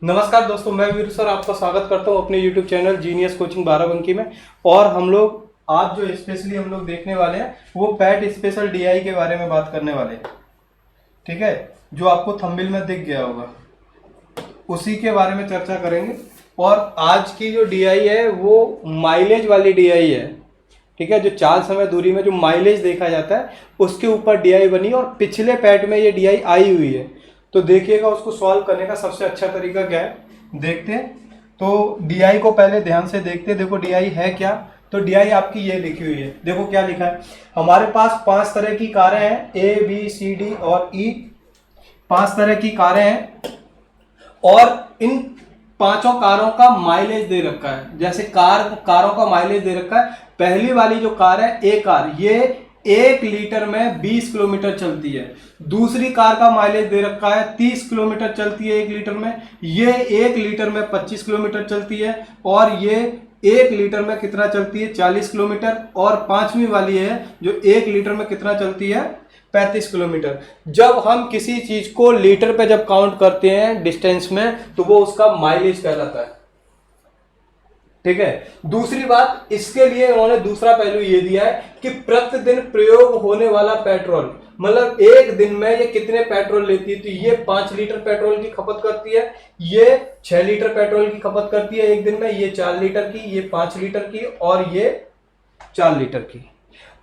नमस्कार दोस्तों, मैं वीरू सर आपका स्वागत करता हूं अपने YouTube channel genius coaching Barabanki में। और हम लोग आज जो स्पेशली हम लोग देखने वाले हैं वो पैट स्पेशल DI के बारे में बात करने वाले हैं। ठीक है, जो आपको थंबनेल में दिख गया होगा उसी के बारे में चर्चा करेंगे। और आज की जो DI है वो माइलेज वाली DI है। ठीक है, जो चाल समय दूरी में जो माइलेज देखा जाता है उसके ऊपर DI बनी और पिछले पैट में ये DI आई हुई है। तो देखिएगा उसको सॉल्व करने का सबसे अच्छा तरीका क्या है, देखते हैं। तो DI को पहले ध्यान से देखते हैं। देखो DI है क्या, तो DI आपकी ये लिखी हुई है। देखो क्या लिखा है, हमारे पास 5 तरह की कारें हैं, A, B, C, D और E। 5 तरह की कारें हैं और इन पांचों कारों का माइलेज दे रखा है। जैसे कारों का माइलेज दे रखा है। पहली वाली जो कार है A कार, ये 1 लीटर में 20 किलोमीटर चलती है। दूसरी कार का माइलेज दे रखा है 30 किलोमीटर चलती है 1 लीटर में। ये 1 लीटर में 25 किलोमीटर चलती है। और ये 1 लीटर में कितना चलती है, 40 किलोमीटर। और पांचवी वाली है जो 1 लीटर में कितना चलती है, 35 किलोमीटर। जब हम किसी चीज को लीटर पे जब काउंट करते हैं डिस्टेंस में, तो वो उसका माइलेज कहलाता है। ठीक है, दूसरी बात, इसके लिए उन्होंने दूसरा पहलू ये दिया है कि प्रतिदिन प्रयोग होने वाला पेट्रोल, मतलब एक दिन में ये कितने पेट्रोल लेती है। तो ये 5 लीटर पेट्रोल की खपत करती है, ये 6 लीटर पेट्रोल की खपत करती है एक दिन में, ये 4 लीटर की, ये 5 लीटर की और ये 4 लीटर की।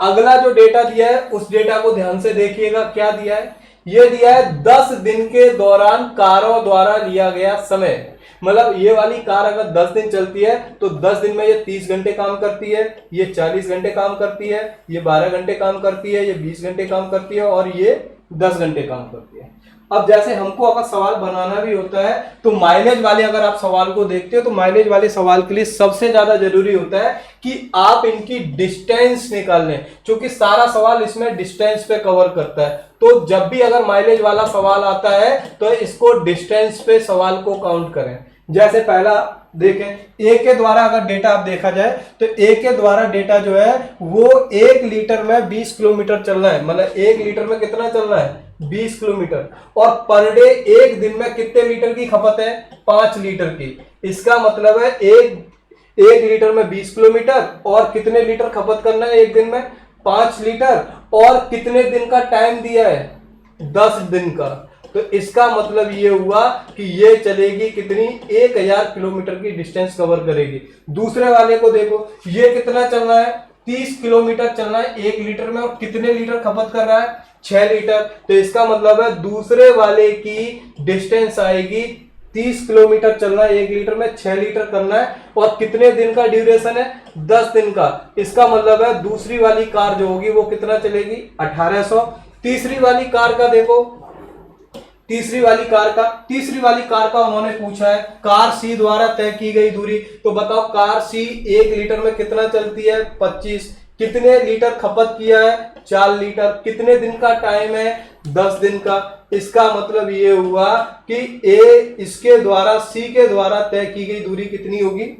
अगला जो डेटा दिया है उस डेटा को ध्यान से देखिएगा। क्या दिया है, ये दिया है 10 दिन के दौरान कारों द्वारा लिया गया समय। मतलब ये वाली कार अगर 10 दिन चलती है तो 10 दिन में ये 30 घंटे काम करती है, ये 40 घंटे काम करती है, ये 12 घंटे काम करती है, ये 20 घंटे काम करती है और ये 10 घंटे काम करती है। अब जैसे हमको अगर सवाल बनाना भी होता है तो माइलेज वाले अगर आप सवाल को देखते हो तो माइलेज वाले सवाल के लिए सबसे ज्यादा जरूरी होता है कि आप इनकी डिस्टेंस निकाल लें, क्योंकि सारा सवाल इसमें डिस्टेंस पे कवर करता है। तो जब भी अगर माइलेज वाला सवाल आता है तो इसको डिस्टेंस पे सवाल को काउंट करें। जैसे पहला देखें, A के द्वारा अगर डेटा आप देखा जाए तो A के द्वारा डेटा जो है वो 1 लीटर में 20 किलोमीटर चल रहा है। मतलब 1 लीटर में कितना चल रहा है, 20 किलोमीटर। और पर डे एक दिन में कितने लीटर की खपत है, 5 लीटर की। इसका मतलब है एक लीटर में 20 किलोमीटर और कितने लीटर खपत करना है एक दिन में, 5 लीटर। और कितने दिन का टाइम दिया है, 10 दिन का। तो इसका मतलब ये हुआ कि ये चलेगी कितनी, 1000 किलोमीटर की डिस्टेंस कवर करेगी। दूसरे वाले को देखो, ये कितना चलना है, 30 किलोमीटर चलना है 1 लीटर में और कितने लीटर खपत कर रहा है, 6 लीटर। तो इसका मतलब है दूसरे वाले की डिस्टेंस आएगी 30 किलोमीटर चलना है 1 लीटर में, 6 लीटर करना है और कितने दिन का ड्यूरेशन है, 10 दिन का। इसका मतलब है दूसरी वाली कार जो होगी वो कितना चलेगी, 1800। तीसरी वाली कार का देखो, तीसरी वाली कार का उन्होंने पूछा है कार C द्वारा तय की गई दूरी। तो बताओ कार C 1 लीटर में कितना चलती है, 25। कितने लीटर खपत किया है, 4 लीटर। कितने दिन का टाइम है, 10 दिन का। इसका मतलब ये हुआ कि इसके द्वारा C के द्वारा तय की गई दूरी कितनी होगी,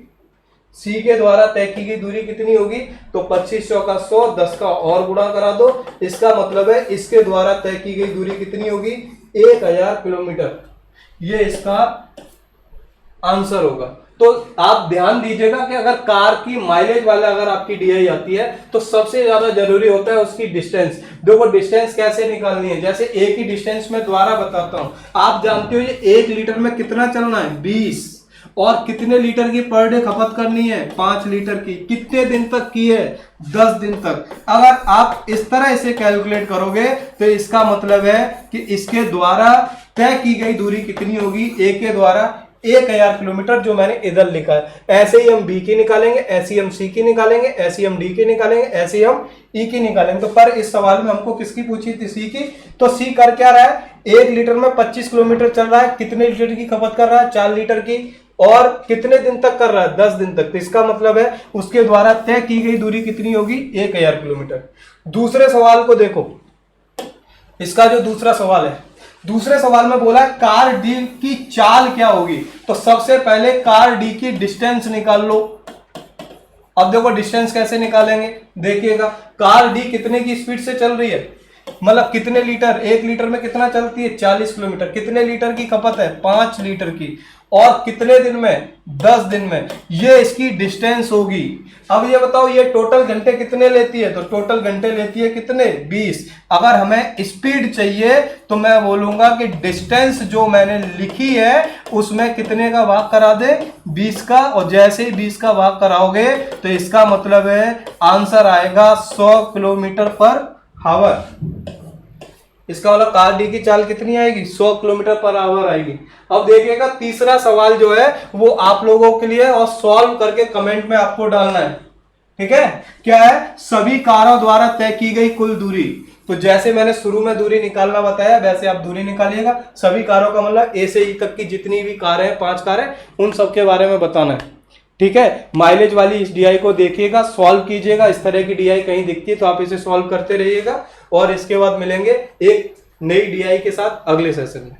C के द्वारा तय की गई दूरी कितनी होगी। तो 25 चौका 100, 10 का और गुणा करा दो। इसका मतलब है इसके द्वारा तय की गई दूरी कितनी होगी, 1000 किलोमीटर। ये इसका आंसर होगा। तो आप ध्यान दीजिएगा कि अगर कार की माइलेज वाला अगर आपकी DI आती है तो सबसे ज्यादा जरूरी होता है उसकी डिस्टेंस। देखो डिस्टेंस कैसे निकालनी है, जैसे एक ही डिस्टेंस में दोबारा बताता हूं। आप जानते हो ये 1 लीटर में कितना चलना है, 20। और कितने लीटर की पर डे खपत करनी है, 5 लीटर की। कितने दिन तक की है, 10 दिन तक। अगर आप इस तरह इसे कैलकुलेट करोगे तो इसका मतलब है कि इसके द्वारा तय की गई दूरी कितनी होगी, A के द्वारा 1000 किलोमीटर, जो मैंने इधर लिखा है। ऐसे ही हम B की निकालेंगे, ऐसे ही हम C की निकालेंगे, ऐसे ही हम D की निकालेंगे, ऐसे ही हम E की निकालेंगे। तो पर इस सवाल में हमको किसकी पूछी थी, C की। तो C कर क्या रहा है, 1 लीटर में 25 किलोमीटर चल रहा है। कितने लीटर की खपत कर रहा है, 4 लीटर की। और कितने दिन तक कर रहा है, 10 दिन तक। तो इसका मतलब है उसके द्वारा तय की गई दूरी कितनी होगी, 1000 किलोमीटर। दूसरे सवाल को देखो, इसका जो दूसरा सवाल है, दूसरे सवाल में बोला है कार डी की चाल क्या होगी। तो सबसे पहले कार डी की डिस्टेंस निकाल लो। अब देखो डिस्टेंस कैसे निकालेंगे, देखिएगा कार डी कितने की स्पीड से चल रही है, मतलब कितने लीटर, 1 लीटर में कितना चलती है, 40 किलोमीटर। कितने लीटर की खपत है, 5 लीटर की। और कितने दिन में, 10 दिन में। ये इसकी डिस्टेंस होगी। अब ये बताओ ये टोटल घंटे कितने लेती है, तो टोटल घंटे लेती है कितने, 20। अगर हमें स्पीड चाहिए तो मैं बोलूंगा कि डिस्टेंस जो मैंने लिखी है उसमें कितने का भाग करा दे, 20 का। और जैसे ही 20 का भाग कराओगे तो इसका मतलब है आंसर आएगा 100 किलोमीटर पर आवर। इसका मतलब कार डी की चाल कितनी आएगी, 100 किलोमीटर पर आवर आएगी। अब देखिएगा तीसरा सवाल जो है वो आप लोगों के लिए, और सॉल्व करके कमेंट में आपको डालना है। ठीक है, क्या है, सभी कारों द्वारा तय की गई कुल दूरी। तो जैसे मैंने शुरू में दूरी निकालना बताया वैसे आप दूरी निकालिएगा। सभी कारों का मतलब ए से ई तक की जितनी भी कारें हैं, 5 कारें, उन सब के बारे में बताना है। ठीक है, माइलेज वाली इस डीआई को देखिएगा, सॉल्व कीजिएगा। इस तरह की डीआई कहीं दिखती है तो आप इसे सॉल्व करते रहिएगा। और इसके बाद मिलेंगे एक नई डीआई के साथ अगले सेशन में।